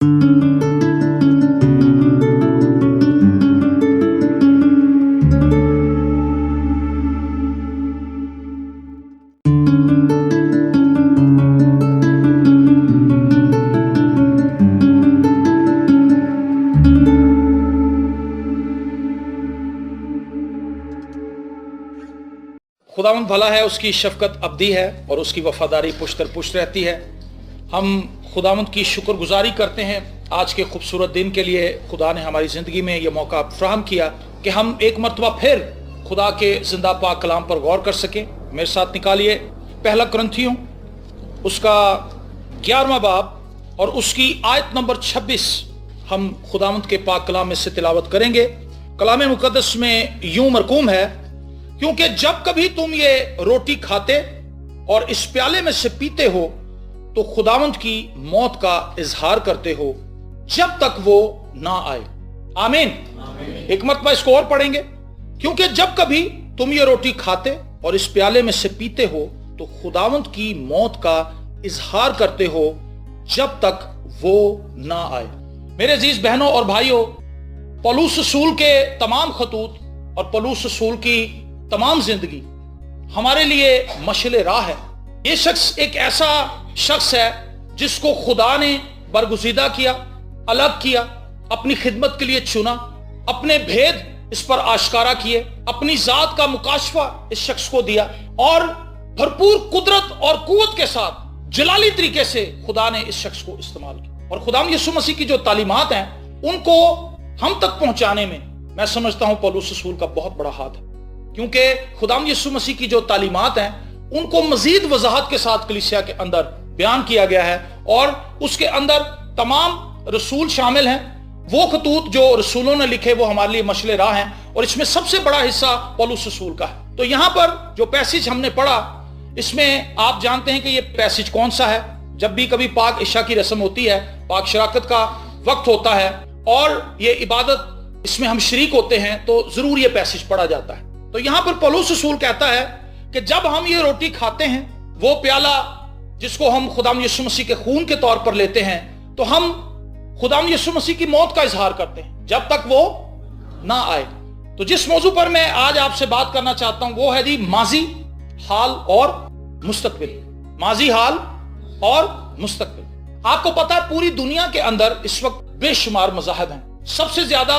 खुदावंद भला है, उसकी शफकत अब्दी है और उसकी वफादारी पुश्तर पुश्त रहती है। हम खुदावंद की शुक्रगुजारी करते हैं आज के खूबसूरत दिन के लिए। खुदा ने हमारी ज़िंदगी में यह मौका फ्राहम किया कि हम एक मरतबा फिर खुदा के जिंदा पाक कलाम पर गौर कर सकें। मेरे साथ निकालिए पहला कुरिन्थियों उसका 11वां बाब और उसकी आयत नंबर 26 हम खुदावंद के पाक कलाम में से तिलावत करेंगे। कलाम मुकद्दस में यूं मरकूम है, क्योंकि जब कभी तुम ये रोटी खाते और इस प्याले में से पीते हो तो खुदावंद की मौत का इजहार करते हो जब तक वो ना आए। आमीन। एक मरतबा इसको और पढ़ेंगे, क्योंकि जब कभी तुम ये रोटी खाते और इस प्याले में से पीते हो तो खुदावंद की मौत का इजहार करते हो जब तक वो ना आए। मेरे अजीज बहनों और भाइयों, पौलुस रसूल के तमाम खतूत और पौलुस रसूल की तमाम जिंदगी हमारे लिए मशले राह है। ये शख्स एक ऐसा शख्स है जिसको खुदा ने बरगुज़ीदा किया, अलग किया, अपनी खिदमत के लिए चुना, अपने भेद इस पर आश्कारा किए, अपनी जात का मुकाशफा इस शख्स को दिया और भरपूर कुदरत और कुव्वत के साथ जलाली तरीके से खुदा ने इस शख्स को इस्तेमाल किया। और खुदा यीशु मसीह की जो तालीमात हैं उनको हम तक पहुंचाने में मैं समझता हूं पौलुस रसूल का बहुत बड़ा हाथ है, क्योंकि खुदाम यीशु मसीह की जो तालीमात हैं उनको मजीद वजाहत के साथ कलीसिया के अंदर बयान किया गया है और उसके अंदर तमाम रसूल शामिल हैं। वो खतूत जो रसूलों ने लिखे वो हमारे लिए मशले राह हैं और इसमें सबसे बड़ा हिस्सा पौलुस रसूल का है। तो यहां पर जो पैसेज हमने पढ़ा, इसमें आप जानते हैं कि ये पैसेज कौन सा है। जब भी कभी पाक इशा की रस्म होती है, पाक शराकत का वक्त होता है और ये इबादत इसमें हम शरीक होते हैं तो जरूर ये पैसेज पढ़ा जाता है। तो यहां पर पौलुस रसूल कहता है कि जब हम ये रोटी खाते हैं, वो प्याला जिसको हम खुदाम यीशु मसीह के खून के तौर पर लेते हैं, तो हम खुदाम यीशु मसीह की मौत का इजहार करते हैं जब तक वो ना आए। तो जिस मौजू पर मैं आज आपसे बात करना चाहता हूं वो है जी माजी, हाल और मुस्तकबिल। माजी, हाल और मुस्तकबिल। आपको पता है पूरी दुनिया के अंदर इस वक्त बेशुमार मज़ाहब हैं। सबसे ज्यादा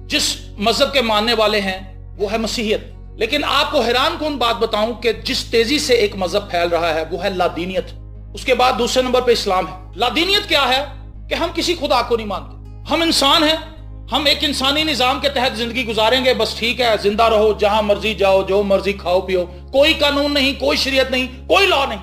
जिस मजहब के मानने वाले हैं वो है मसीहियत। लेकिन आपको हैरान कौन बात बताऊं कि जिस तेजी से एक मजहब फैल रहा है वो है लादीनियत। उसके बाद दूसरे नंबर पे इस्लाम है। लादीनियत क्या है कि हम किसी खुदा को नहीं मानते, हम इंसान हैं, हम एक इंसानी निजाम के तहत जिंदगी गुजारेंगे, बस ठीक है, जिंदा रहो, जहां मर्जी जाओ, जो मर्जी खाओ पियो, कोई कानून नहीं, कोई शरीयत नहीं, कोई लॉ नहीं,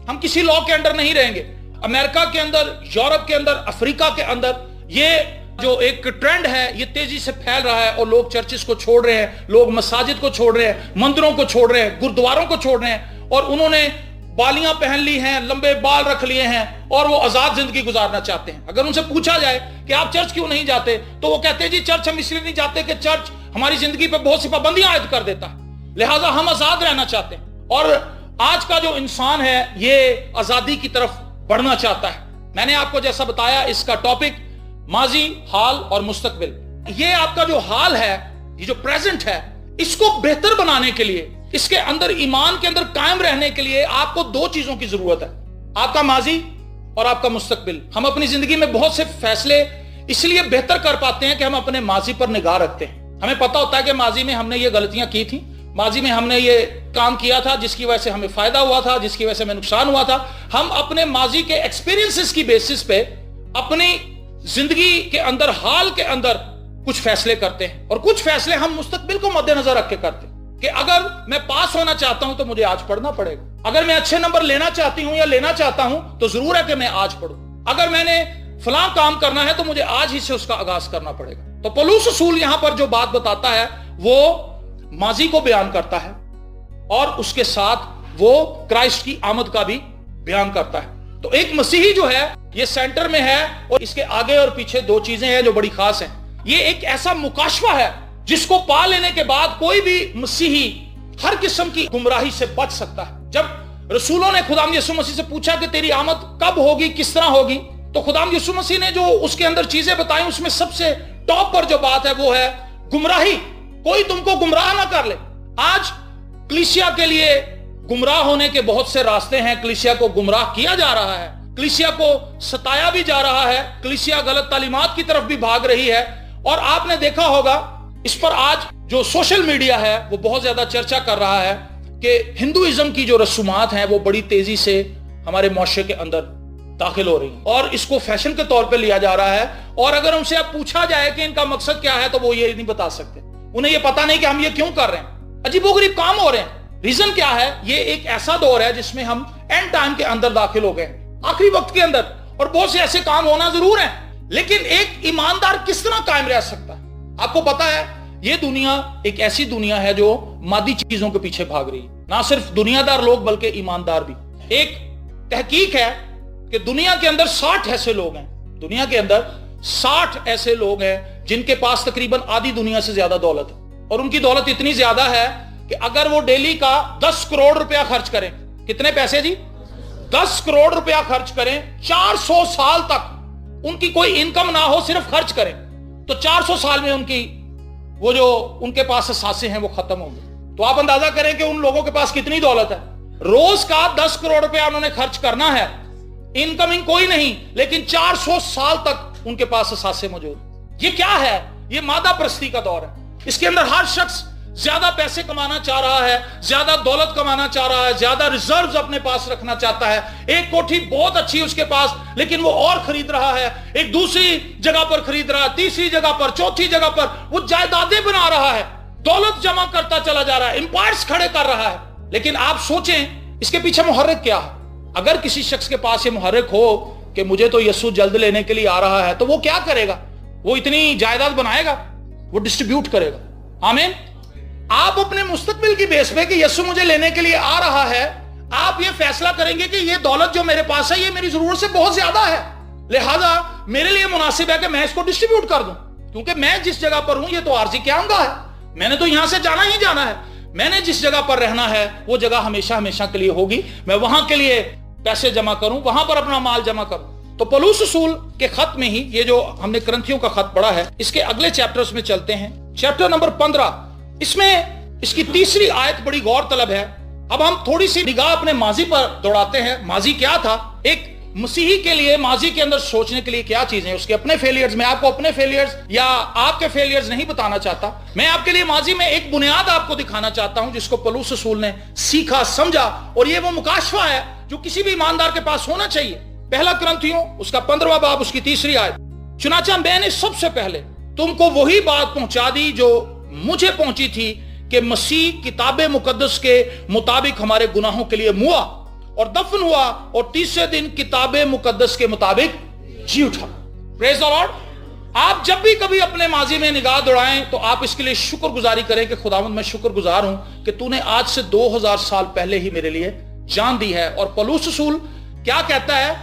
हम किसी लॉ के अंडर नहीं रहेंगे। अमेरिका के अंदर, यूरोप के अंदर, अफ्रीका के अंदर ये जो एक ट्रेंड है ये तेजी से फैल रहा है और लोग चर्चिस को छोड़ रहे हैं, लोग मसाजिद को छोड़ रहे हैं, मंदिरों को छोड़ रहे हैं, गुरुद्वारों को छोड़ रहे हैं और उन्होंने बालियां पहन ली हैं, लंबे बाल रख लिए हैं और वो आजाद जिंदगी गुजारना चाहते हैं। अगर उनसे पूछा जाए कि आप चर्च क्यों नहीं जाते तो वो कहते हैं जी चर्च हम इसलिए नहीं जाते कि चर्च हमारी जिंदगी पे बहुत सी पाबंदियां आयद कर देता है, लिहाजा हम आजाद रहना चाहते हैं। और आज का जो इंसान है ये आजादी की तरफ बढ़ना चाहता है। मैंने आपको जैसा बताया इसका टॉपिक माजी, हाल और मुस्तकबिल। ये आपका जो हाल है, ये जो प्रेजेंट है, इसको बेहतर बनाने के लिए, इसके अंदर ईमान के अंदर कायम रहने के लिए आपको दो चीजों की जरूरत है, आपका माजी और आपका मुस्तकबिल। हम अपनी जिंदगी में बहुत से फैसले इसलिए बेहतर कर पाते हैं कि हम अपने माजी पर निगाह रखते हैं। हमें पता होता है कि माजी में हमने ये गलतियां की थी, माजी में हमने ये काम किया था जिसकी वजह से हमें फायदा हुआ था, जिसकी वजह से हमें नुकसान हुआ था। हम अपने माजी के एक्सपीरियंसेस की बेसिस पे अपनी जिंदगी के अंदर, हाल के अंदर कुछ फैसले करते हैं और कुछ फैसले हम मुस्तकबिल को मद्देनजर रख के करते हैं कि अगर मैं पास होना चाहता हूं तो मुझे आज पढ़ना पड़ेगा, अगर मैं अच्छे नंबर लेना चाहती हूं या लेना चाहता हूं तो जरूर है कि मैं आज पढ़ूं, अगर मैंने फलां काम करना है तो मुझे आज ही से उसका आगाज करना पड़ेगा। तो पौलुस रसूल यहां पर जो बात बताता है वो माजी को बयान करता है और उसके साथ वो क्राइस्ट की आमद का भी बयान करता है। तो एक मसीही जो है ये सेंटर में है और इसके आगे और पीछे दो चीजें हैं जो बड़ी खास हैं। ये एक ऐसा मुकाशफा है जिसको पा लेने के बाद कोई भी मसीही हर किस्म की गुमराही से बच सकता है। जब रसूलों ने खुदा यीशु मसीह से पूछा कि तेरी आमद कब होगी, किस तरह होगी, तो खुदाम यीशु मसीह ने जो उसके अंदर चीजें बताई, उसमें सबसे टॉप पर जो बात है वो है गुमराही। कोई तुमको गुमराह ना कर ले। आज कलीसिया के लिए गुमराह होने के बहुत से रास्ते हैं। कलीसिया को गुमराह किया जा रहा है, कलीसिया को सताया भी जा रहा है, कलीसिया गलत तालीमात की तरफ भी भाग रही है। और आपने देखा होगा इस पर आज जो सोशल मीडिया है वो बहुत ज्यादा चर्चा कर रहा है कि हिंदुइज्म की जो रसूमात हैं वो बड़ी तेजी से हमारे मुआशरे के अंदर दाखिल हो रही है और इसको फैशन के तौर पे लिया जा रहा है। और अगर उनसे अब पूछा जाए कि इनका मकसद क्या है तो वो ये नहीं बता सकते। उन्हें ये पता नहीं कि हम ये क्यों कर रहे हैं, अजीबोगरीब काम हो रहे हैं। रीजन क्या है? ये एक ऐसा दौर है जिसमें हम एंड टाइम के अंदर दाखिल हो गए, आखिरी वक्त के अंदर, और बहुत से ऐसे काम होना जरूर है। लेकिन एक ईमानदार किस तरह कायम रह सकता है? आपको पता है ये दुनिया एक ऐसी दुनिया है जो मादी चीजों के पीछे भाग रही है। ना सिर्फ दुनियादार लोग बल्कि ईमानदार भी। एक तहकीक है कि दुनिया के अंदर 60 ऐसे लोग हैं, दुनिया के अंदर 60 ऐसे लोग हैं जिनके पास तकरीबन आधी दुनिया से ज्यादा दौलत है। और उनकी दौलत इतनी ज्यादा है कि अगर वो डेली का 10 करोड़ रुपया खर्च करें, कितने पैसे जी? 10 करोड़ रुपया खर्च करें, 400 साल तक उनकी कोई इनकम ना हो, सिर्फ खर्च करें, तो 400 साल में उनकी वो जो उनके पास सांसें हैं वो खत्म होंगी। तो आप अंदाजा करें कि उन लोगों के पास कितनी दौलत है। रोज का 10 करोड़ रुपया उन्होंने खर्च करना है, इनकमिंग कोई नहीं, लेकिन 400 साल तक उनके पास सांसें मौजूद। ये क्या है? ये मादा परस्ती का दौर है। इसके अंदर हर शख्स ज्यादा पैसे कमाना चाह रहा है, ज्यादा दौलत कमाना चाह रहा है, ज्यादा रिजर्व्स अपने पास रखना चाहता है। एक कोठी बहुत अच्छी है उसके पास, लेकिन वो और खरीद रहा है, एक दूसरी जगह पर खरीद रहा है, तीसरी जगह पर, चौथी जगह पर वो जायदादें बना रहा है, दौलत जमा करता चला जा रहा है, एम्पायर्स खड़े कर रहा है। लेकिन आप सोचें इसके पीछे मुहर्रिक क्या है? अगर किसी शख्स के पास ये मुहर्रिक हो कि मुझे तो यीशु जल्द लेने के लिए आ रहा है, तो वो क्या करेगा? वो इतनी जायदाद बनाएगा, वो डिस्ट्रीब्यूट करेगा। आमीन। आप अपने मुस्तकबिल की बेस पे कि यीशु मुझे लेने के लिए आ रहा है, आप ये फैसला करेंगे कि ये दौलत जो मेरे पास है ये मेरी जरूरत से बहुत ज्यादा है, लिहाजा मेरे लिए मुनासिब है कि मैं इसको डिस्ट्रीब्यूट कर दूं, क्योंकि मैं जिस जगह पर हूं ये तो आरजी क्यामगा है, मैंने तो यहां से जाना ही जाना है, मैंने जिस जगह पर रहना है वो जगह हमेशा हमेशा के लिए होगी। मैं वहां के लिए पैसे जमा करूं, वहां पर अपना माल जमा करूं। तो पौलुस रसूल के खत में ही ये जो हमने करंथियों का खत पढ़ा है, इसके अगले चैप्टर्स में चलते हैं। चैप्टर नंबर 15, इसमें इसकी तीसरी आयत बड़ी गौर तलब है। अब हम थोड़ी सी निगाह अपने माजी पर दौड़ाते हैं। माजी क्या था? एक मसीही के लिए माजी के अंदर सोचने के लिए क्या चीजें, उसके अपने फेलियर्स। मैं आपको अपने फेलियर्स या आपके फेलियर्स नहीं बताना चाहता, मैं आपके लिए माजी में एक बुनियाद आपको दिखाना चाहता हूं जिसको पौलुस रसूल ने सीखा, समझा, और ये वो मुकाशफा है जो किसी भी ईमानदार के पास होना चाहिए। पहला करंथियों उसका 15वां बाब उसकी तीसरी आयत, चुनाचा मैंने सबसे पहले तुमको वही बात पहुंचा दी जो मुझे पहुंची थी कि मसीह किताबे मुकद्दस के मुताबिक हमारे गुनाहों के लिए मुआ और दफन हुआ और तीसरे दिन किताबे मुकद्दस के मुताबिक जी उठा। Praise the Lord. आप जब भी कभी अपने माजी में निगाह दौड़ाएं तो आप इसके लिए शुक्रगुजारी करें कि खुदावंद मैं शुक्रगुजार हूं कि तूने आज से 2000 साल पहले ही मेरे लिए जान दी है। और पौलुस रसूल क्या कहता है?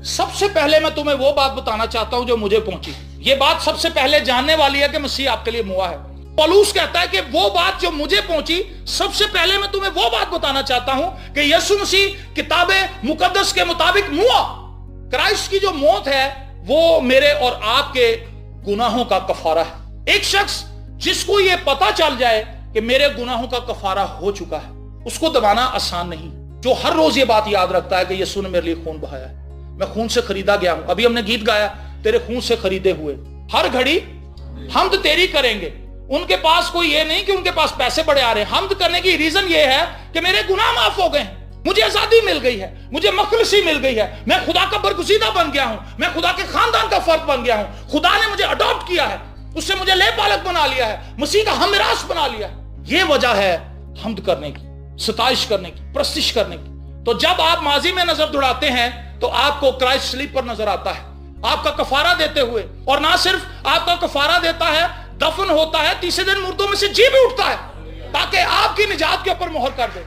सबसे पहले मैं तुम्हें वो बात बताना चाहता हूं जो मुझे पहुंची। ये बात सबसे पहले जानने वाली है कि मसीह आपके लिए मुआ है। पौलुस कहता है कि वो बात जो मुझे पहुंची, सबसे पहले मैं तुम्हें वो बात बताना चाहता हूं कि यीशु मसीह किताबे मुकद्दस के मुताबिक मुआ। क्राइस्ट की जो मौत है वो मेरे और आपके गुनाहों का कफारा है। एक शख्स जिसको ये पता चल जाए कि मेरे गुनाहों का कफारा हो चुका है, उसको दबाना आसान नहीं। जो हर रोज ये बात याद रखता है कि यीशु ने मेरे लिए खून बहाया है, मैं खून से खरीदा गया हूं। अभी हमने गीत गाया, तेरे खून से खरीदे हुए, हर घड़ी हमद तेरी करेंगे। उनके पास कोई ये नहीं कि उनके पास पैसे बड़े आ रहे हैं। हमद करने की रीजन ये है कि मेरे गुनाह माफ हो गए, मुझे आजादी मिल गई है, मुझे मखलसी मिल गई है, मैं खुदा का बरगुज़ीदा बन गया हूं, मैं खुदा के खानदान का फर्द बन गया हूं, खुदा ने मुझे अडॉप्ट किया है, उससे मुझे ले पालक बना लिया है, मसीह का हमरास बना लिया है। ये वजह है हमद करने की, सताइश करने की, प्रस्तिश करने की। तो जब आप माजी में नजर दौड़ाते हैं तो आपको क्राइस्ट सलीब पर नजर आता है, आपका कफारा देते हुए। और ना सिर्फ आपका कफारा देता है, दफन होता है, तीसरे दिन मुर्दों में से जी भी उठता है, ताकि आपकी निजात के ऊपर मोहर कर दे,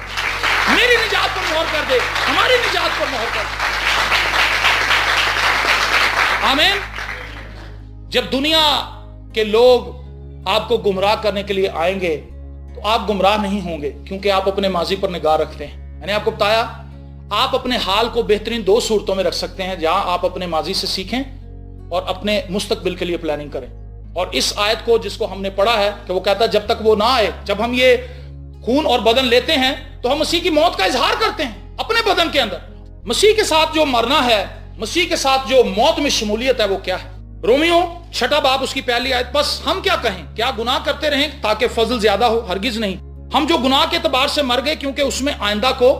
मेरी निजात पर मोहर कर दे, हमारी निजात पर मोहर कर दे। आमीन। जब दुनिया के लोग आपको गुमराह करने के लिए आएंगे तो आप गुमराह नहीं होंगे, क्योंकि आप अपने माजी पर निगाह रखते हैं। मैंने आपको बताया آپ اپنے حال کو بہترین دو صورتوں میں رکھ سکتے ہیں جہاں آپ اپنے ماضی سے سیکھیں اور اپنے مستقبل کے لیے پلاننگ کریں. اور اس آیت کو جس کو ہم نے پڑھا ہے کہ وہ کہتا ہے جب تک وہ نہ آئے، جب ہم یہ خون اور بدن لیتے ہیں تو ہم مسیح کی موت کا اظہار کرتے ہیں اپنے بدن کے اندر. مسیح کے ساتھ جو مرنا ہے، مسیح کے ساتھ جو موت میں شمولیت ہے، وہ کیا ہے؟ رومیو 6 باب اس کی پہلی آیت. بس ہم کیا کہیں؟ کیا گناہ کرتے رہیں تاکہ فضل زیادہ ہو؟ ہرگز نہیں. ہم جو گناہ کے اعتبار سے مر گئے کیونکہ اس میں آئندہ کو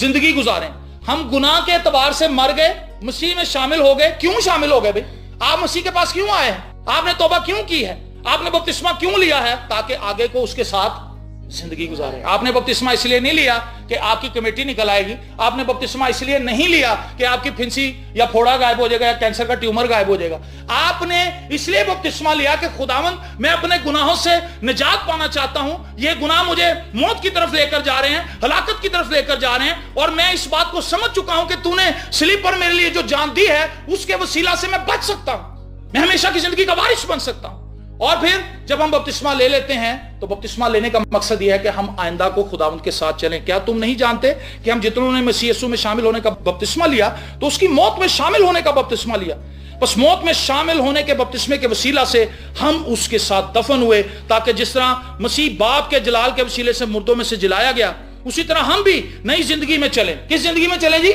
زندگی گزاریں. ہم گناہ کے اعتبار سے مر گئے، مسیح میں شامل ہو گئے. کیوں شامل ہو گئے بھائی؟ آپ مسیح کے پاس کیوں آئے ہیں؟ آپ نے توبہ کیوں کی ہے؟ آپ نے بپتسمہ کیوں لیا ہے؟ تاکہ آگے کو اس کے ساتھ زندگی گزارے. آپ نے بپتسمہ اس لیے نہیں لیا کہ آپ کی کمیٹی نکل آئے گی. آپ نے بپتسمہ اس لیے نہیں لیا کہ آپ کی پھنسی یا پھوڑا غائب ہو جائے گا یا کینسر کا ٹیومر غائب ہو جائے گا. آپ نے اس لیے بپتسمہ لیا کہ خداوند میں اپنے گناہوں سے نجات پانا چاہتا ہوں. یہ گناہ مجھے موت کی طرف لے کر جا رہے ہیں، ہلاکت کی طرف لے کر جا رہے ہیں، اور میں اس بات کو سمجھ چکا ہوں کہ تو نے صلیب پر میرے لیے جو جان دی ہے اس کے وسیلہ سے میں بچ سکتا ہوں، میں ہمیشہ کی زندگی کا وارث بن سکتا ہوں. اور پھر جب ہم بپتسمہ لے لیتے ہیں تو بپتسمہ لینے کا مقصد یہ ہے کہ ہم آئندہ کو خداوند کے ساتھ چلیں. کیا تم نہیں جانتے کہ ہم جتنوں نے مسیح یسوع میں شامل ہونے کا بپتسمہ لیا تو اس کی موت میں شامل ہونے کا بپتسمہ لیا؟ بس موت میں شامل ہونے کے بپتسمے کے وسیلہ سے ہم اس کے ساتھ دفن ہوئے، تاکہ جس طرح مسیح باپ کے جلال کے وسیلے سے مردوں میں سے جلایا گیا، اسی طرح ہم بھی نئی زندگی میں چلیں. کس زندگی میں چلیں جی؟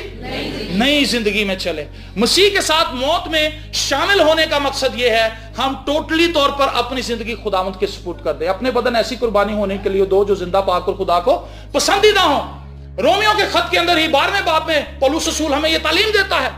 نئی زندگی میں چلیں. مسیح کے ساتھ موت میں شامل ہونے کا مقصد یہ ہے ہم ٹوٹلی طور پر اپنی زندگی خداوند کے سپرد کر دیں. اپنے بدن ایسی قربانی ہونے کے لیے دو جو زندہ پاک اور خدا کو پسندیدہ ہوں. رومیو کے خط کے اندر ہی 12ویں باب میں پولس رسول ہمیں یہ تعلیم دیتا ہے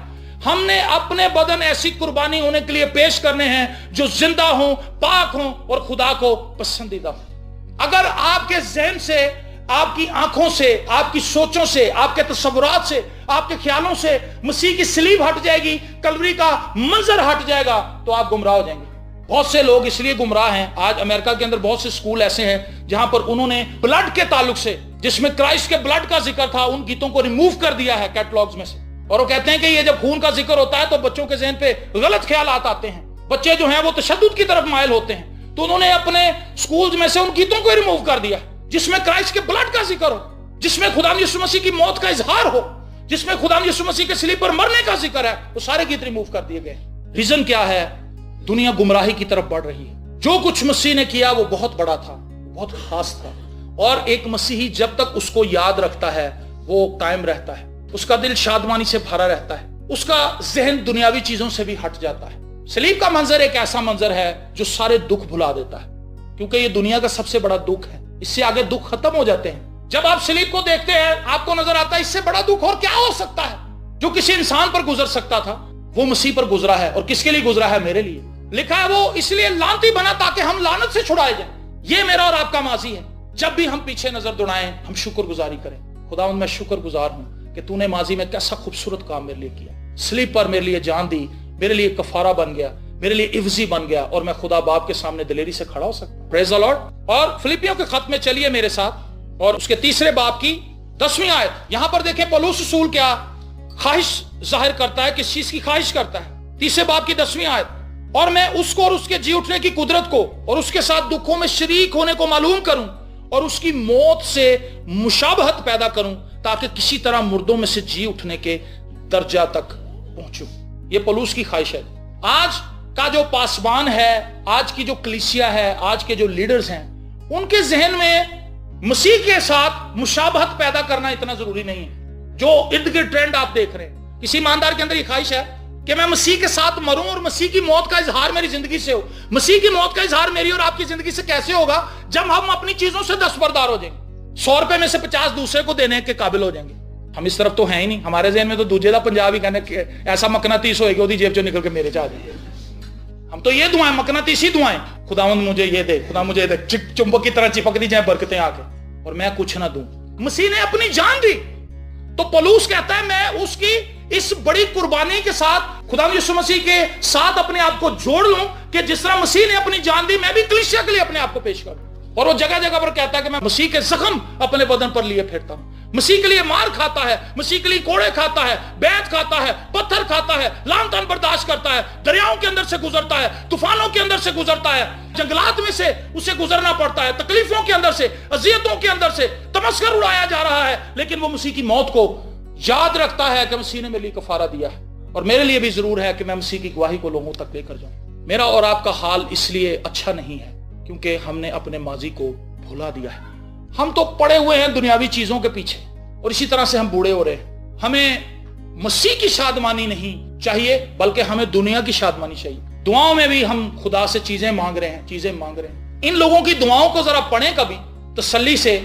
ہم نے اپنے بدن ایسی قربانی ہونے کے لیے پیش کرنے ہیں جو زندہ ہوں، پاک ہوں اور خدا کو پسندیدہ ہوں. اگر آپ کے ذہن سے، آپ کی آنکھوں سے، آپ کی سوچوں سے، آپ کے تصورات سے، آپ کے خیالوں سے مسیح کی صلیب ہٹ جائے گی، کلوری کا منظر ہٹ جائے گا تو آپ گمراہ ہو جائیں گے. بہت سے لوگ اس لیے گمراہ ہیں. آج امریکہ کے اندر بہت سے سکول ایسے ہیں جہاں پر انہوں نے بلڈ کے تعلق سے، جس میں کرائسٹ کے بلڈ کا ذکر تھا، ان گیتوں کو ریموو کر دیا ہے کیٹلاگز میں سے. اور وہ کہتے ہیں کہ یہ جب خون کا ذکر ہوتا ہے تو بچوں کے ذہن پہ غلط خیالات آتے ہیں، بچے جو ہیں وہ تشدد کی طرف مائل ہوتے ہیں. تو انہوں نے اپنے سکولز میں سے ان گیتوں کو ریموو کر دیا جس میں کرائسٹ کے بلڈ کا ذکر ہو، جس میں خدا یسوع مسیح کی موت کا اظہار ہو، جس میں خدا یسوع مسیح کے صلیب پر مرنے کا ذکر ہے. وہ سارے گیت ریموو کر دیے گئے. ریزن کیا ہے؟ دنیا گمراہی کی طرف بڑھ رہی ہے. جو کچھ مسیح نے کیا وہ بہت بڑا تھا، بہت خاص تھا، اور ایک مسیحی جب تک اس کو یاد رکھتا ہے وہ قائم رہتا ہے. اس کا دل شادمانی سے بھرا رہتا ہے، اس کا ذہن دنیاوی چیزوں سے بھی ہٹ جاتا ہے. صلیب کا منظر ایک ایسا منظر ہے جو سارے دکھ بھلا دیتا ہے، کیونکہ یہ دنیا کا سب سے بڑا دکھ ہے. اس سے آگے دکھ ختم ہو جاتے ہیں. جب آپ صلیب کو دیکھتے ہیں آپ کو نظر آتا ہے اس سے بڑا دکھ اور کیا ہو سکتا ہے. جو کسی انسان پر گزر سکتا تھا وہ مسیح پر گزرا ہے. اور کس کے لیے گزرا ہے؟ میرے لیے. لکھا ہے وہ اس لیے لعنتی بنا تاکہ ہم لعنت سے چھڑائے جائیں. یہ میرا اور آپ کا ماضی ہے. جب بھی ہم پیچھے نظر دوڑائیں ہم شکر گزاری کریں. خداوند میں شکر گزار ہوں کہ تو نے ماضی میں کیسا خوبصورت کام میرے لیے کیا. صلیب پر میرے لیے جان دی، میرے لیے کفارہ بن گیا، میرے لیے عوضی بن گیا، اور میں خدا باپ کے سامنے دلیری سے کھڑا ہو سکتا. پریز دی لارڈ. اور فلپیوں کے خط میں چلیے میرے ساتھ، اور اس کے 3 باب کی 10ویں آیت. یہاں پر دیکھیں پولس رسول کیا خواہش ظاہر کرتا ہے، کس چیز کی خواہش کرتا ہے. 3 باب کی 10ویں آیت. اور میں اس کو اور اس کے جی اٹھنے کی قدرت کو اور اس کے ساتھ دکھوں میں شریک ہونے کو معلوم کروں اور اس کی موت سے مشابہت پیدا کروں تاکہ کسی طرح مردوں میں سے جی اٹھنے کے درجہ تک پہنچوں. یہ پولس کی خواہش ہے. آج کا جو پاسبان ہے، آج کی جو کلیسیا ہے، آج کے جو لیڈرز ہیں، ان کے ذہن میں مسیح کے ساتھ مشابہت پیدا کرنا اتنا ضروری نہیں ہے. جو ارد گرد ٹرینڈ آپ دیکھ رہے ہیں، کسی ایماندار کے اندر یہ خواہش ہے کہ میں مسیح کے ساتھ مروں اور مسیح کی موت کا اظہار میری زندگی سے ہو. مسیح کی موت کا اظہار میری اور آپ کی زندگی سے کیسے ہوگا؟ جب ہم اپنی چیزوں سے دستبردار ہو جائیں گے. 100 روپے میں سے 50 دوسرے کو دینے کے قابل ہو جائیں گے. ہم اس طرف تو ہیں ہی نہیں. ہمارے ذہن میں تو دوجے دا پنجابی کہنے کہ ایسا مقناطیس ہوئے گی وہ جیب چوں نکل کے میرے چاہ جائے. ہم تو یہ دعائیں، مقناطیسی دعائیں، خداوند مجھے یہ دے، خدا مجھے دے، چمبک کی طرح چپک دی جائیں برکتیں آ کے اور میں کچھ نہ دوں. مسیح نے اپنی جان دی. تو پولس کہتا ہے میں اس کی اس بڑی قربانی کے ساتھ خدا یسوع مسیح کے ساتھ اپنے آپ کو جوڑ لوں کہ جس طرح مسیح نے اپنی جان دی میں بھی کلیسیا کے لیے اپنے آپ کو پیش کروں. اور وہ جگہ جگہ پر کہتا ہے کہ میں مسیح کے زخم اپنے بدن پر لیے پھرتا ہوں. مسیح کے لیے مار کھاتا ہے، مسیح کے لیے کوڑے کھاتا ہے، بیعت کھاتا ہے، پتھر کھاتا ہے، لعن تان برداشت کرتا ہے، دریاؤں کے اندر سے گزرتا ہے، طوفانوں کے اندر سے گزرتا ہے، جنگلات میں سے اسے گزرنا پڑتا ہے، تکلیفوں کے اندر سے، اذیتوں کے اندر سے، تمسخر اڑایا جا رہا ہے، لیکن وہ مسیح کی موت کو याद रखता है कि मसीह ने मेरे लिए कफारा दिया है, और मेरे लिए भी जरूर है कि मैं मसीह की गवाही को लोगों तक लेकर जाऊं। मेरा और आपका हाल इसलिए अच्छा नहीं है क्योंकि हमने अपने माजी को भुला दिया है। हम तो पड़े हुए हैं दुनियावी चीजों के पीछे, और इसी तरह से हम बूढ़े हो रहे हैं। हमें मसीह की शादमानी नहीं चाहिए, बल्कि हमें दुनिया की शादमानी चाहिए। दुआओं में भी हम खुदा से चीजें मांग रहे हैं। इन लोगों की दुआओं को जरा पढ़ें कभी तसल्ली से,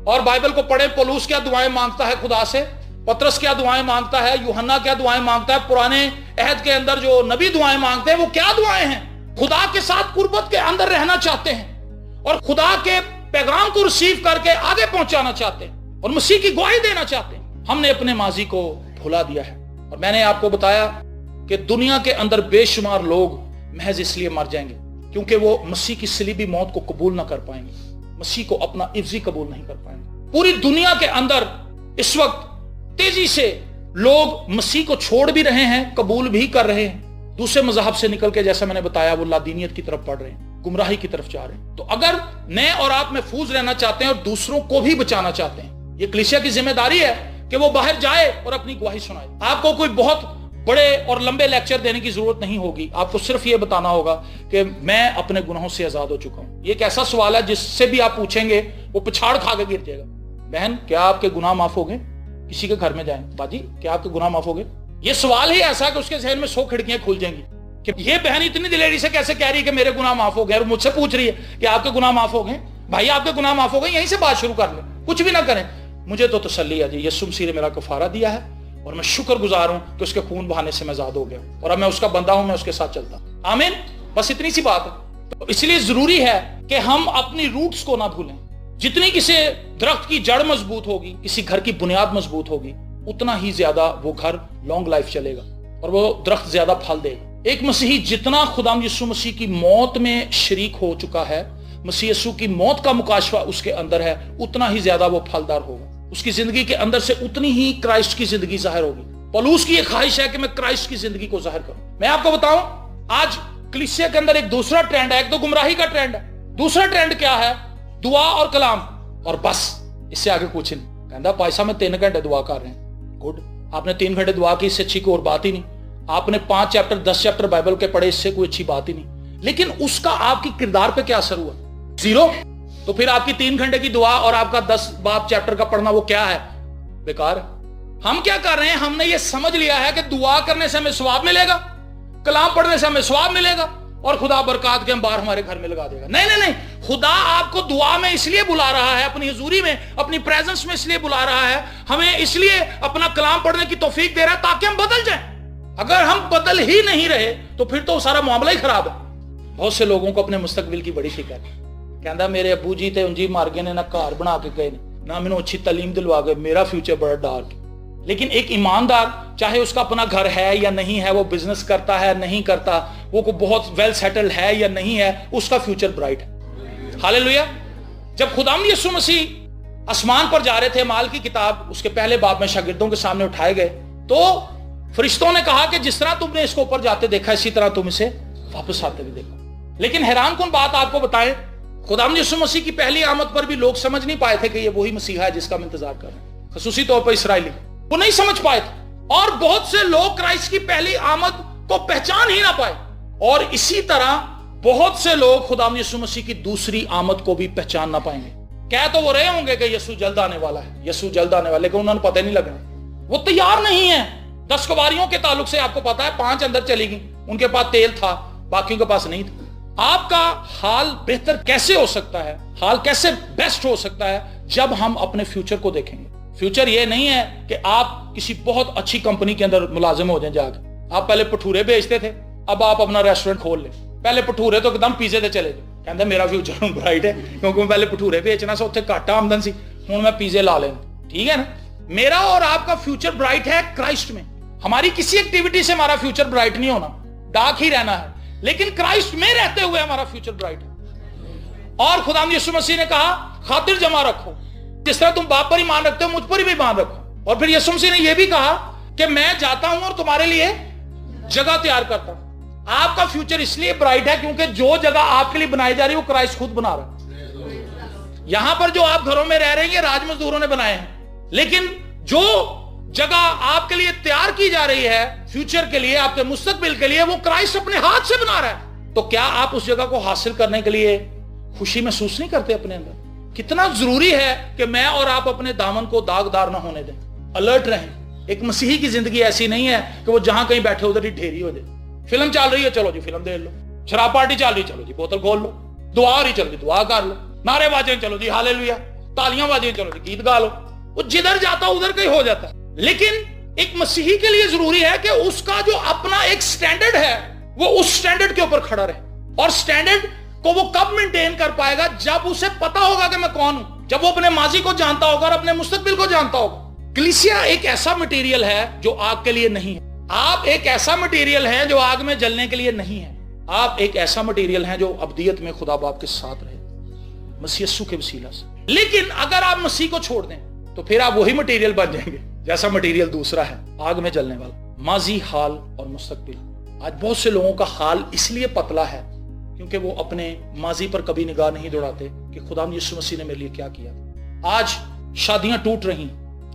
और बाइबल को पढ़ें। पौलुस क्या दुआएं मांगता है खुदा से, पतरस क्या दुआएं मांगता है, यूहन्ना क्या दुआएं मांगता है, पुराने अहद के अंदर जो नबी दुआएं मांगते हैं वो क्या दुआएं हैं। खुदा के साथ कुर्बत के अंदर रहना चाहते हैं, और खुदा के पैगाम को रिसीव करके आगे पहुंचाना चाहते हैं, और मसीह की गवाही देना चाहते हैं। हमने अपने माजी को भुला दिया है। और मैंने आपको बताया कि दुनिया के अंदर बेशुमार लोग महज इसलिए मर जाएंगे क्योंकि वो मसीह की सलीबी मौत को कबूल ना कर पाएंगे, मसीह को अपना इफ्जी कबूल नहीं कर पाएंगे। पूरी दुनिया के अंदर इस वक्त तेजी से लोग मसीह को छोड़ भी रहे हैं, कबूल भी कर रहे हैं। दूसरे मजहब से निकल के, जैसा मैंने बताया, वो लादीनियत की तरफ बढ़ रहे हैं, गुमराही की तरफ जा रहे हैं। तो अगर मैं और आप महफूज रहना चाहते हैं और दूसरों को भी बचाना चाहते हैं, ये कलीसिया की जिम्मेदारी है कि वो बाहर जाए और अपनी गवाही सुनाए। आपको कोई बहुत बड़े और लंबे लेक्चर देने की जरूरत नहीं होगी। आपको सिर्फ ये बताना होगा कि मैं अपने गुनाहों से आजाद हो चुका हूं। ये एक ऐसा सवाल है जिससे भी आप पूछेंगे वो पिछाड़ खा के गिर जाएगा। बहन, क्या आपके गुनाह माफ हो गए? किसी के घर में जाएं, बाजी क्या आपके गुनाह माफ हो गए? ये सवाल ही ऐसा कि उसके जहन में 100 खिड़कियां खुल जाएंगी कि ये बहन इतनी दिलेरी से कैसे कह रही है कि मेरे गुनाह माफ हो गए, और मुझसे पूछ रही है कि आपके गुनाह माफ हो गए। भाई, आपके गुनाह माफ हो गए, यहीं से बात शुरू कर ले, कुछ भी ना करें। मुझे तो तसल्ली है जी, यीशु मसीह ने मेरा कफारा दिया है, और मैं शुक्रगुजार हूं कि उसके खून बहाने से मैं आजाद हो गया, और अब मैं उसका बंदा हूं, मैं उसके साथ चलता हूं। आमीन। बस इतनी सी बात है। तो इसलिए जरूरी है कि हम अपनी रूट्स को ना भूलें। जितनी किसी दरख्त की जड़ मजबूत होगी, किसी घर की बुनियाद मजबूत होगी, उतना ही ज्यादा वो घर लॉन्ग लाइफ चलेगा और वो दरख्त ज्यादा फल देगा। एक मसीही जितना खुदाम यीशु मसीह की मौत में शरीक हो चुका है, मसीह यीशु की मौत का मुकाशवा उसके अंदर है, उतना ही ज्यादा वो फलदार होगा। उसकी जिंदगी के अंदर से उतनी ही क्राइस्ट की जिंदगी जाहिर होगी। पौलुस की एक ख्वाहिश है कि मैं क्राइस्ट की जिंदगी को जाहिर करूं। मैं आपको बताऊं, आज कलीसिया के अंदर एक दूसरा ट्रेंड है। एक तो गुमराही का ट्रेंड है, दूसरा ट्रेंड क्या है? दुआ और कलाम, और बस इससे आगे कुछ नहीं। कहता भाई साहब मैं 3 घंटे दुआ कर रहे हैं। गुड, आपने 3 घंटे दुआ की, इससे अच्छी कोई और बात ही नहीं। आपने 5 चैप्टर 10 चैप्टर बाइबल के पढ़े, इससे कोई अच्छी बात ही नहीं। लेकिन उसका आपकी किरदार पे क्या असर हुआ? 0। तो फिर आपकी 3 घंटे की दुआ और आपका 10 बाब चैप्टर का पढ़ना वो क्या है? बेकार। हम क्या कर रहे हैं? हमने ये समझ लिया है कि दुआ करने से हमें सवाब मिलेगा, कलाम पढ़ने से हमें सवाब मिलेगा, और खुदा बरकत के अंबार हमारे घर में लगा देगा। नहीं नहीं नहीं, खुदा आपको दुआ में इसलिए बुला रहा है, अपनी हुजूरी में, अपनी प्रेजेंस में इसलिए बुला रहा है, हमें इसलिए अपना कलाम पढ़ने की तौफीक दे रहा है ताकि हम बदल जाएं। अगर हम बदल ही नहीं रहे तो फिर तो सारा मामला ही खराब है। बहुत से लोगों को अपने मुस्तकबिल की बड़ी फिक्र है। कहता मेरे अबू जी ते उंजी मार गए ने, ना घर बना के गए ना मैंने अच्छी तालीम दिलवा गए, मेरा फ्यूचर बड़ा डार्क। लेकिन एक ईमानदार, चाहे उसका अपना घर है या नहीं है, वो बिजनेस करता है नहीं करता, वो को बहुत वेल सेटल्ड है या नहीं है, उसका फ्यूचर ब्राइट है। हालेलुया। जब खुदाम यीशु मसीह आसमान पर जा रहे थे, माल की किताब उसके पहले बाब में शागिर्दों के सामने उठाए गए, तो फरिश्तों ने कहा कि जिस तरह तुमने इसको ऊपर जाते देखा, इसी तरह तुम इसे वापस आते भी देखो। लेकिन हैरान कुन बात आपको बताएं, खुदाम यीशु मसीह की पहली आमद पर भी लोग समझ नहीं पाए थे कि ये वही मसीहा है जिसका हम इंतजार कर रहे हैं। खसूसी तौर पर इसराइली वो नहीं समझ पाए थे, और बहुत से लोग क्राइस्ट की पहली आमद को पहचान ही ना पाए। और इसी तरह बहुत से लोग खुदाम यीशु मसीह की दूसरी आमद को भी पहचान ना पाएंगे। कह तो वो रहे होंगे कि यीशु जल्द आने वाला है, यीशु जल्द आने वाला, लेकिन उन्होंने पता नहीं लगना, वो तैयार नहीं है। 10 कुवारियों के ताल्लुक से आपको पता है, 5 अंदर चली गई, उनके पास तेल था, बाकियों के पास नहीं था। आपका हाल बेहतर कैसे हो सकता है, हाल कैसे बेस्ट हो सकता है, जब हम अपने फ्यूचर को देखेंगे। फ्यूचर ये नहीं है कि आप किसी बहुत अच्छी कंपनी के अंदर मुलाजिम हो जाएं जाके। आप पहले भटूरे बेचते थे, अब आप अपना रेस्टोरेंट खोल ले। पहले भटूरे तो एकदम पिज़्ज़े ते चले जाओ, कहते मेरा फ्यूचर ब्राइट है क्योंकि मैं पहले भटूरे बेचना सा, उत्थे घट आमदन सी, हुण मैं पिज़्ज़े ला लेना। ठीक है ना? मेरा और आपका फ्यूचर ब्राइट है क्राइस्ट में। हमारी किसी एक्टिविटी से हमारा फ्यूचर ब्राइट नहीं होना, डार्क ही रहना है, लेकिन क्राइस्ट में रहते हुए हमारा फ्यूचर ब्राइट है। और खुदाम यीशु मसीह ने कहा खातिर जमा रखो, जिस तरह तुम बाप पर ईमान रखते हो मुझ पर भी ईमान रखो। और फिर यीशु मसीह ने यह भी कहा कि मैं जाता हूं और तुम्हारे लिए जगह तैयार करता हूं। आपका फ्यूचर इसलिए ब्राइट है क्योंकि जो जगह आपके लिए बनाई जा रही है वो क्राइस्ट खुद बना रहा है। यहां पर जो आप घरों में रह रहे हैं ये राज मजदूरों ने बनाए हैं, लेकिन जो جگہ آپ کے لیے تیار کی جا رہی ہے فیوچر کے لیے، آپ کے مستقبل کے لیے، وہ کرائسٹ اپنے ہاتھ سے بنا رہا ہے، تو کیا آپ اس جگہ کو حاصل کرنے کے لیے خوشی محسوس نہیں کرتے اپنے اندر؟ کتنا ضروری ہے کہ میں اور آپ اپنے دامن کو داغدار نہ ہونے دیں، الرٹ رہیں۔ ایک مسیحی کی زندگی ایسی نہیں ہے کہ وہ جہاں کہیں بیٹھے ادھر ہی ڈھیری ہو جائے۔ فلم چل رہی ہے، چلو جی فلم دیکھ لو، شراب پارٹی چل رہی، چلو جی بوتل کھول لو، دعا ہو رہی، چلو جی دعا کر لو، نعرے بازیں، چلو جی ہالےلویا، تالیاں بازیں، چلو جی گیت گا لو۔ وہ جدھر جاتا ادھر کہیں ہو جاتا ہے۔ لیکن ایک مسیحی کے لیے ضروری ہے کہ اس کا جو اپنا ایک سٹینڈرڈ ہے وہ اس سٹینڈرڈ کے اوپر کھڑا رہے، اور سٹینڈرڈ کو وہ کب مینٹین کر پائے گا؟ جب اسے پتا ہوگا کہ میں کون ہوں، جب وہ اپنے ماضی کو جانتا ہوگا اور اپنے مستقبل کو جانتا ہوگا۔ کلیسیا ایک ایسا مٹیریل ہے جو آگ کے لیے نہیں ہے، آپ ایک ایسا مٹیریل ہے جو آگ میں جلنے کے لیے نہیں ہے، آپ ایک ایسا مٹیریل ہے جو ابدیت میں خدا باپ کے ساتھ رہے مسیح یسوع کے وسیلہ سے۔ لیکن اگر آپ مسیح کو چھوڑ دیں تو پھر آپ وہی مٹیریل بن جائیں گے جیسا مٹیریل دوسرا ہے، آگ میں جلنے والا۔ ماضی، حال اور مستقبل۔ آج بہت سے لوگوں کا حال اس لیے پتلا ہے کیونکہ وہ اپنے ماضی پر کبھی نگاہ نہیں دوڑاتے کہ خدا یسوع مسیح نے میرے لیے کیا کیا۔ آج شادیاں ٹوٹ رہی،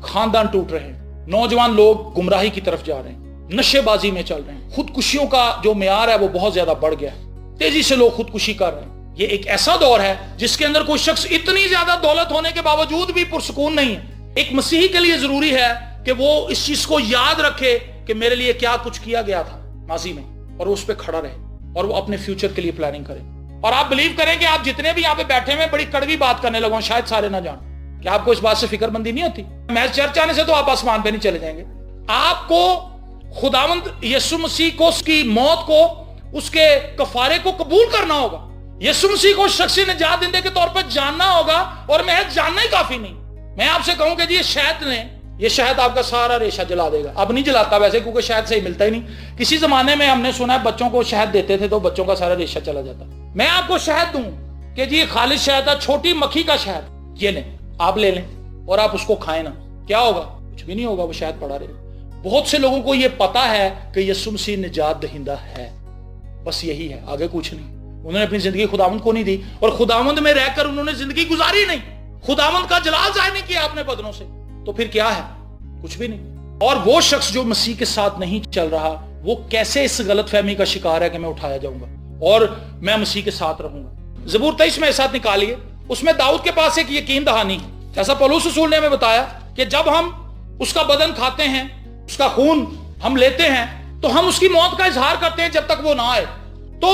خاندان ٹوٹ رہے ہیں، نوجوان لوگ گمراہی کی طرف جا رہے ہیں، نشے بازی میں چل رہے ہیں، خودکشیوں کا جو معیار ہے وہ بہت زیادہ بڑھ گیا ہے، تیزی سے لوگ خودکشی کر رہے ہیں۔ یہ ایک ایسا دور ہے جس کے اندر کوئی شخص اتنی زیادہ دولت ہونے کے باوجود بھی پرسکون نہیں ہے۔ ایک مسیحی کے لیے ضروری ہے کہ وہ اس چیز کو یاد رکھے کہ میرے لیے کیا کچھ کیا گیا تھا ماضی میں، اور اس پہ کھڑا رہے اور وہ اپنے فیوچر کے لیے پلاننگ کرے۔ اور آپ بلیو کریں کہ آپ جتنے بھی یہاں پہ بیٹھے ہوئے بڑی کڑوی بات کرنے لگوں، شاید سارے نہ جانیں، کہ آپ کو اس بات سے فکر مندی نہیں ہوتی؟ میں چرچ آنے سے تو آپ آسمان پہ نہیں چلے جائیں گے۔ آپ کو خداوند یسوع مسیح کو، اس کی موت کو، اس کے کفارے کو قبول کرنا ہوگا، یسوع مسیح کو شخصی نجات دہندے کے طور پر جاننا ہوگا، اور محض جاننا ہی کافی نہیں۔ میں آپ سے کہوں کہ جی یہ شہد لیں، یہ شہد آپ کا سارا ریشہ جلا دے گا۔ اب نہیں جلاتا ویسے، کیونکہ شہد صحیح ملتا ہی نہیں۔ کسی زمانے میں ہم نے سنا ہے بچوں کو شہد دیتے تھے تو بچوں کا سارا ریشہ چلا جاتا۔ میں آپ کو شہد دوں کہ جی خالص شہد ہے، چھوٹی مکھی کا شہد، یہ لیں، آپ لے لیں اور آپ اس کو کھائیں نا، کیا ہوگا؟ کچھ بھی نہیں ہوگا، وہ شہد پڑا رہے گا۔ بہت سے لوگوں کو یہ پتا ہے کہ یسوع مسیح نجات دہندہ ہے، بس یہی ہے، آگے کچھ نہیں۔ انہوں نے اپنی زندگی خداوند کو نہیں دی، اور خداوند میں رہ کر انہوں نے زندگی گزاری نہیں، خداوند کا جلال ظاہر نہیں کیا اپنے بدنوں سے، تو پھر کیا ہے؟ کچھ بھی نہیں۔ اور وہ شخص جو مسیح کے ساتھ نہیں چل رہا، وہ کیسے اس غلط فہمی کا شکار ہے کہ میں اٹھایا جاؤں گا اور میں مسیح کے ساتھ رہوں گا۔ زبور 23 میں ساتھ نکالیے، اس میں داؤد کے پاس ایک یقین دہانی ہے، جیسا پولس رسول نے ہمیں بتایا کہ جب ہم اس کا بدن کھاتے ہیں، اس کا خون ہم لیتے ہیں، تو ہم اس کی موت کا اظہار کرتے ہیں جب تک وہ نہ آئے۔ تو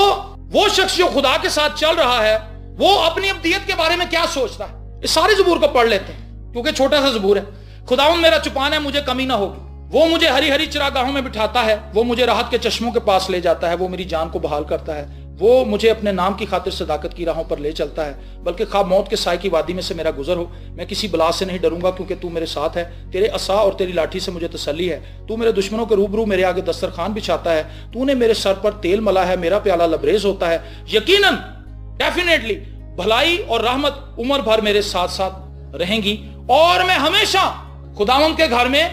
وہ شخص جو خدا کے ساتھ چل رہا ہے، وہ اپنی ابدیت کے بارے میں کیا سوچتا ہے؟ اس سارے زبور کو پڑھ لیتے ہیں کیونکہ چھوٹا سا زبور ہے۔ خداوند میرا چپان ہے، مجھے کمی نہ ہوگی، وہ مجھے ہری ہری چراگاہوں میں بٹھاتا ہے، وہ مجھے راحت کے چشموں کے پاس لے جاتا ہے، وہ میری جان کو بحال کرتا ہے، وہ مجھے اپنے نام کی خاطر صداقت کی راہوں پر لے چلتا ہے، بلکہ خواہ موت کے سائے کی وادی میں سے میرا گزر ہو، میں کسی بلا سے نہیں ڈروں گا، کیونکہ تو میرے ساتھ ہے، تیرے عصا اور تیری لاٹھی سے مجھے تسلی ہے، تو میرے دشمنوں کے روبرو میرے آگے دسترخوان بچھاتا ہے، تو نے میرے سر پر تیل ملا ہے، میرا پیالہ لبریز ہوتا ہے۔ یقیناً، ڈیفینیٹلی بھلائی اور رحمت عمر بھر میرے ساتھ ساتھ رہیں گی، اور میں ہمیشہ خداوند کے گھر میں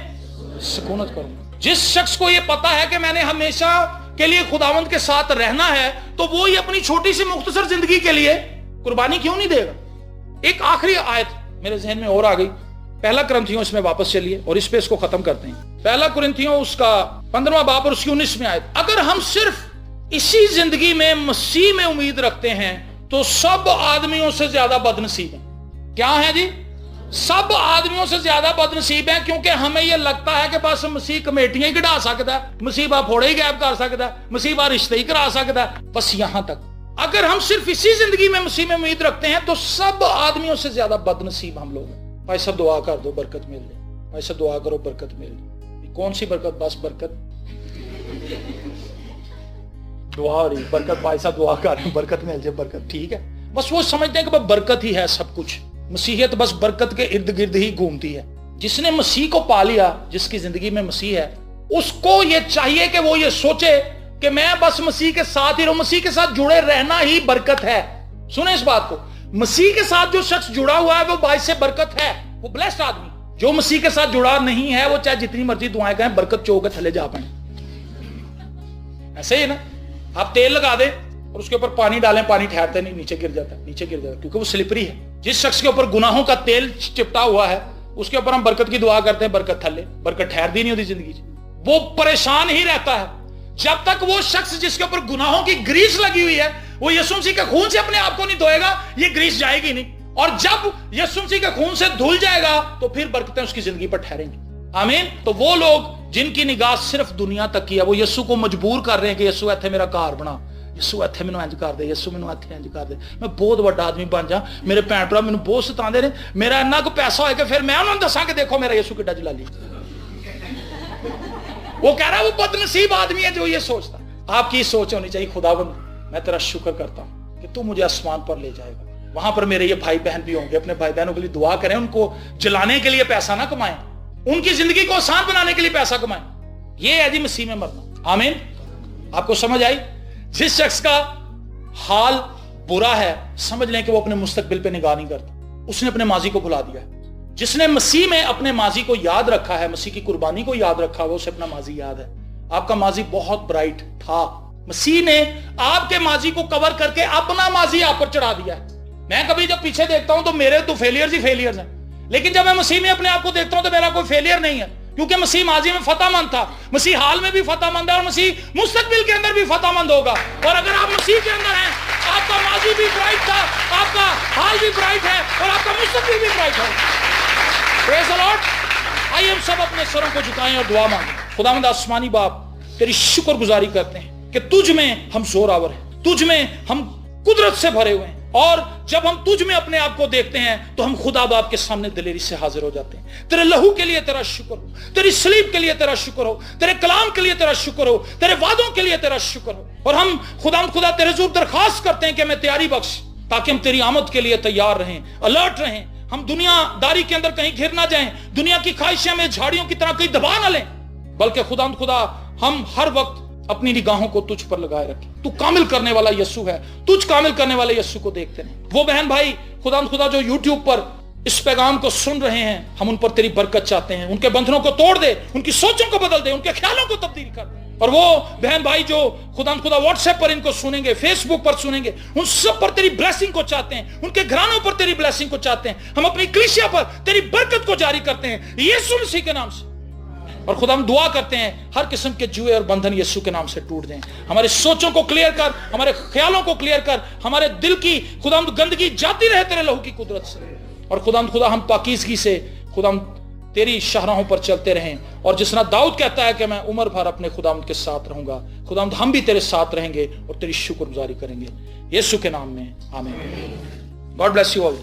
سکونت کروں گا۔ جس شخص کو یہ پتا ہے کہ میں نے ہمیشہ کے لیے خداوند کے ساتھ رہنا ہے، تو وہ یہ اپنی چھوٹی سی مختصر زندگی کے لیے قربانی کیوں نہیں دے گا؟ ایک آخری آیت میرے ذہن میں اور آ گئی، پہلا کرنتھیوں، اس میں واپس چلیے اور اس پہ اس کو ختم کرتے ہیں۔ پہلا کرنتھیوں اس کا 15واں باب اور اس کی 19ویں آیت۔ اگر ہم صرف اسی زندگی میں مسیح میں امید رکھتے ہیں تو سب آدمیوں سے زیادہ بد نصیب ہیں۔ کیا ہیں جی؟ سب آدمیوں سے زیادہ بد نصیب ہیں، کیونکہ ہمیں یہ لگتا ہے کہ بس مسیح کمیٹیاں ہی کٹا سکتا ہے، مسیح با پھوڑے ہی غائب کر سکتا ہے، مسیح با رشتے ہی کرا سکتا ہے، بس یہاں تک۔ اگر ہم صرف اسی زندگی میں مسیح میں امید رکھتے ہیں تو سب آدمیوں سے زیادہ بد نصیب ہم لوگ ہیں۔ بھائی صاحب دعا کر دو برکت مل جائے، بھائی صاحب دعا کرو برکت مل جائے۔ کون سی برکت؟ بس برکت، دعا ہو رہی برکت، بھائی صاحب دعا کر رہے ہیں برکت مل جائے، برکت ٹھیک ہے، بس وہ سمجھتے ہیں کہ برکت ہی ہے سب کچھ۔ مسیحیت بس برکت کے ارد گرد ہی گھومتی ہے۔ جس نے مسیح کو پا لیا، جس کی زندگی میں مسیح ہے، اس کو یہ چاہیے کہ وہ یہ سوچے کہ میں بس مسیح کے ساتھ ہی رہوں، مسیح کے ساتھ جڑے رہنا ہی برکت ہے۔ سنیں اس بات کو، مسیح کے ساتھ جو شخص جڑا ہوا ہے وہ باعث برکت ہے، وہ بلیسڈ آدمی۔ جو مسیح کے ساتھ جڑا نہیں ہے، وہ چاہے جتنی مرضی دعائیں کہیں، برکت چو کے تھلے جا پڑیں۔ ایسے ہی نا، آپ تیل لگا دیں اور اس کے اوپر پانی ڈالیں، پانی ٹھہرتا نہیں، نیچے گر جاتا ہے، نیچے گر جاتا ہے، کیونکہ وہ سلپری ہے۔ جس شخص کے اوپر گناہوں کا تیل چپٹا ہوا ہے، उसके ऊपर हम बरकत की दुआ करते हैं, बरकत थले, बरकत ठहरती नहीं होती जिंदगी से, वो परेशान ही रहता है जब तक वो शख्स जिसके ऊपर गुनाहों की ग्रीस लगी हुई है वो यीशु मसीह के खून से अपने आप को नहीं धोएगा, ये ग्रीस जाएगी नहीं। और जब यीशु मसीह के खून से धुल जाएगा तो फिर बरकतें उसकी जिंदगी पर ठहरेंगी। आमीन। तो वो लोग जिनकी निगाह सिर्फ दुनिया तक की है, वो यीशु को मजबूर कर रहे हैं कि यीशु इत्थे मेरा घर बना, यीशु इत्थे मैनू इंज कर दे, यीशु मैनू इत्थे इंज कर दे, मैं बहुत बड़ा आदमी बन जा, मेरे भैन भरा मैनू बहुत सतांदे ने, मेरा इन्ना को पैसा होएगा फिर मैं उन्होंने दसा कि देखो मेरा यीशु किड्डा जलाली। वो कह रहा है वो बदनसीब आदमी है जो ये सोचता। आपकी सोच होनी चाहिए, खुदावंद मैं तेरा शुक्र करता हूं कि तू मुझे आसमान पर ले जाएगा, वहां पर मेरे ये भाई बहन भी होंगे, अपने भाई बहनों के लिए दुआ करें, उनको जलाने के लिए पैसा ना कमाएं, उनकी जिंदगी को आसान बनाने के लिए पैसा कमाएं। ये है जी मसीह में मरना। आमीन। आपको समझ आई? जिस शख्स का हाल बुरा है समझ लें कि वो अपने मुस्तकबिल पे निगाह नहीं करता, उसने अपने माजी को भुला दिया है। जिसने मसीह में अपने माजी को याद रखा है, मसीह की कुर्बानी को याद रखा है, वो उसे अपना माजी याद है। आपका माजी बहुत ब्राइट था, मसीह ने आपके माजी को कवर करके अपना माजी आप पर चढ़ा दिया है। मैं कभी जब पीछे देखता हूं तो मेरे तो फेलियर्स ही फेलियर्स हैं, लेकिन जब मैं मसीह में अपने आप को देखता हूं तो मेरा कोई फेलियर नहीं है, क्योंकि मसीह माजी में फतहमंद था, मसीह हाल में भी फतहमंद है और मसीह मुस्तकबिल के अंदर भी फतहमंद होगा। और अगर आप मसीह के अंदर हैं, आपका माजी भी ब्राइट था, आपका हाल भी ब्राइट है और आपका मुस्तकबिल भी ब्राइट है। Praise the Lord. आइए हम सब अपने सरों को झुकाएं और दुआ मांगें। खुदावंद आसमानी बाप, तेरी शुक्रगुजारी करते हैं कि तुझ में हम जोरावर हैं, तुझ में हम कुदरत से भरे हुए हैं, और जब हम तुझ में अपने आप को देखते हैं तो हम खुदा बाप के सामने दिलेरी से हाजिर हो जाते हैं। तेरे लहू के लिए तेरा शुक्र हो, तेरी सलीब के लिए तेरा शुक्र हो, तेरे कलाम के लिए तेरा शुक्र हो, तेरे वादों के लिए तेरा शुक्र हो। और हम खुदा तेरे हुजूर दरखास्त करते हैं कि हमें तैयारी बख्श, ताकि हम तेरी आमद के लिए तैयार रहें, अलर्ट रहें। हम दुनियादारी के अंदर कहीं घिर ना जाएं, दुनिया की ख्वाहिशें में झाड़ियों की तरह कहीं दबा ना लें, बल्कि खुदा हम हर वक्त अपनी निगाहों को तुझ पर लगाए रखें। तू कामिल करने वाला यीशु है, तुझ कामिल करने वाले यीशु को देखते रहे। वो बहन भाई खुदा जो यूट्यूब पर इस पैगाम को सुन रहे हैं, हम उन पर तेरी बरकत चाहते हैं। उनके बंधनों को तोड़ दे, उनकी सोचों को बदल दे, उनके ख्यालों को तब्दील कर दे। और वो बहन भाई जो खुदा व्हाट्सएप पर इनको सुनेंगे, फेसबुक पर सुनेंगे, उन सब पर तेरी ब्लेसिंग को चाहते हैं, उनके घरानों पर तेरी ब्लेसिंग को चाहते हैं। हम अपनी कलीसिया पर तेरी बरकत को जारी करते हैं यीशु मसीह के नाम से। और खुदा हम दुआ करते हैं हर किस्म के जुए और बंधन यीशु के नाम से टूट दें। हमारे सोचों को क्लियर कर, हमारे ख्यालों को क्लियर कर, हमारे दिल की खुदा गंदगी जाती रहे तेरे लहू की कुदरत से। और खुदा हम पाकीज़गी से खुदा तेरी शाहराहों पर चलते रहें। और जिस तरह दाऊद कहता है कि मैं उम्र भर अपने खुदावंद के साथ रहूंगा, खुदावंद हम भी तेरे साथ रहेंगे और तेरी शुक्रगुजारी करेंगे यीशु के नाम में। आमीन। God bless you all.